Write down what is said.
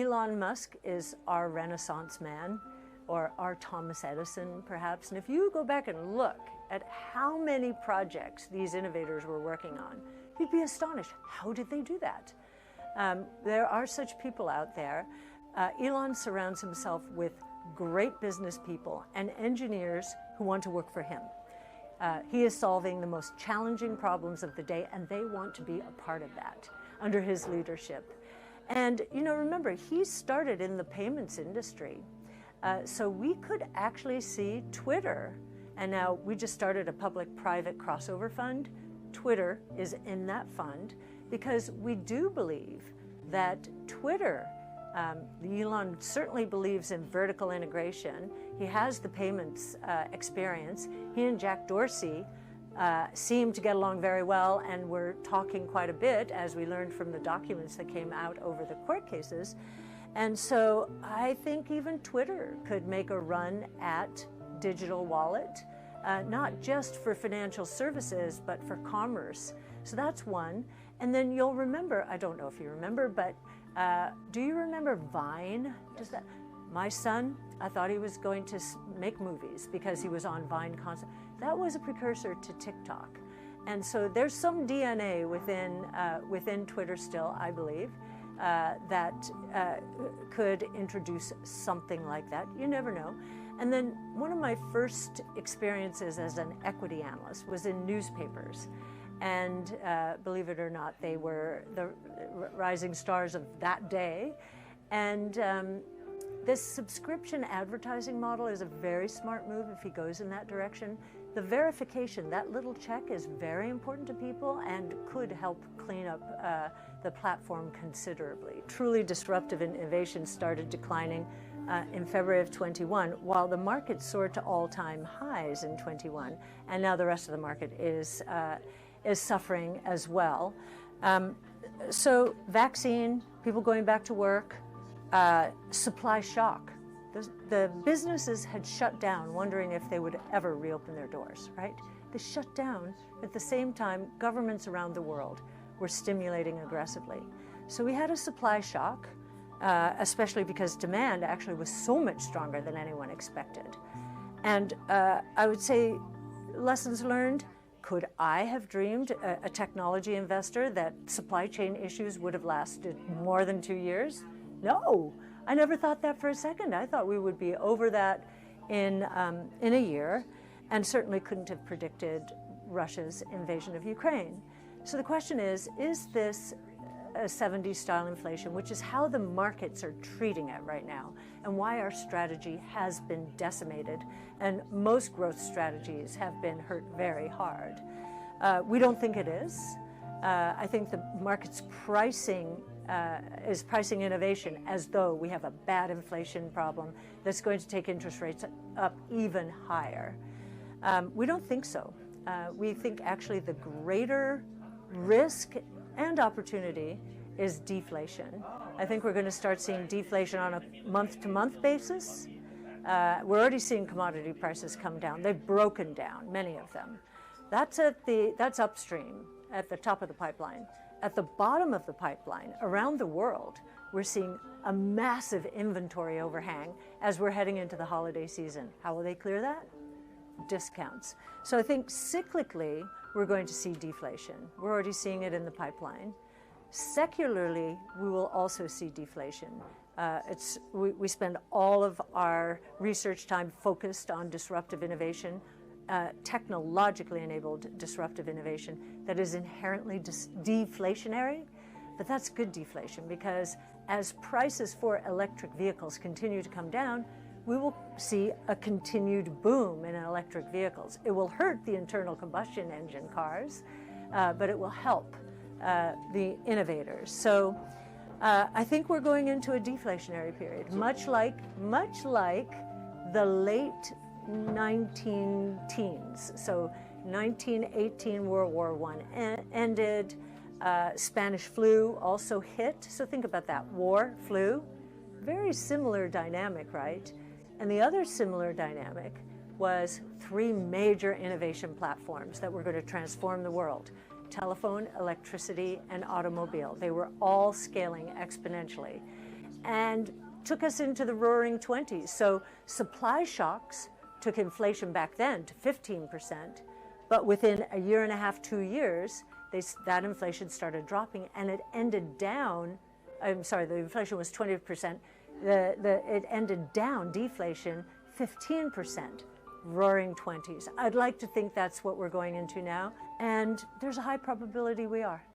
Elon Musk is our Renaissance man, or our Thomas Edison, perhaps. And if you go back and look at how many projects these innovators were working on, you'd be astonished. How did they do that? There are such people out there. Elon surrounds himself with great business people and engineers who want to work for him. He is solving the most challenging problems of the day, and they want to be a part of that under his leadership. And, you know, remember, he started in the payments industry. So we could actually see Twitter, and now we just started a public-private crossover fund. Twitter is in that fund because we do believe that Twitter, Elon certainly believes in vertical integration. He has the payments experience. He and Jack Dorsey seem to get along very well, and we're talking quite a bit, as we learned from the documents that came out over the court cases. And so I think even Twitter could make a run at digital wallet, not just for financial services, but for commerce. So that's one. And then you'll remember, I don't know if you remember, but do you remember Vine? My son, I thought he was going to make movies because he was on Vine constantly. That was a precursor to TikTok. And so there's some DNA within Twitter still, I believe, that could introduce something like that. You never know. And then one of my first experiences as an equity analyst was in newspapers. And believe it or not, they were the rising stars of that day. And this subscription advertising model is a very smart move if he goes in that direction. The verification, that little check, is very important to people and could help clean up the platform considerably. Truly disruptive innovation started declining in February of 21, while the market soared to all-time highs in 21, and now the rest of the market is suffering as well. So vaccine, people going back to work, supply shock. The businesses had shut down, wondering if they would ever reopen their doors, right? They shut down. At the same time, governments around the world were stimulating aggressively. So we had a supply shock, especially because demand actually was so much stronger than anyone expected. And I would say, lessons learned, could I have dreamed, a technology investor, that supply chain issues would have lasted more than 2 years? No, I never thought that for a second. I thought we would be over that in a year, and certainly couldn't have predicted Russia's invasion of Ukraine. So the question is this a 70s style inflation, which is how the markets are treating it right now, and why our strategy has been decimated, and most growth strategies have been hurt very hard. We don't think it is. I think the market's is pricing innovation as though we have a bad inflation problem that's going to take interest rates up even higher. We don't think so. We think actually the greater risk and opportunity is deflation. I think we're going to start seeing deflation on a month-to-month basis. We're already seeing commodity prices come down. They've broken down, many of them. That's upstream, at the top of the pipeline. At the bottom of the pipeline, around the world, we're seeing a massive inventory overhang as we're heading into the holiday season. How will they clear that? Discounts. So I think cyclically, we're going to see deflation. We're already seeing it in the pipeline. Secularly, we will also see deflation. We spend all of our research time focused on disruptive innovation, technologically enabled disruptive innovation that is inherently deflationary, but that's good deflation, because as prices for electric vehicles continue to come down, we will see a continued boom in electric vehicles. It will hurt the internal combustion engine cars, but it will help the innovators. So I think we're going into a deflationary period, much like the late 19 teens. So 1918, World War I ended, Spanish flu also hit. So think about that, war, flu, very similar dynamic, right? And the other similar dynamic was 3 major innovation platforms that were going to transform the world: telephone, electricity, and automobile. They were all scaling exponentially. and took us into the roaring 20s. So supply shocks took inflation back then to 15%, but within a year and a half, 2 years, that inflation started dropping, and it ended down. I'm sorry, the inflation was 20%. It ended down, deflation, 15%, roaring 20s. I'd like to think that's what we're going into now, and there's a high probability we are.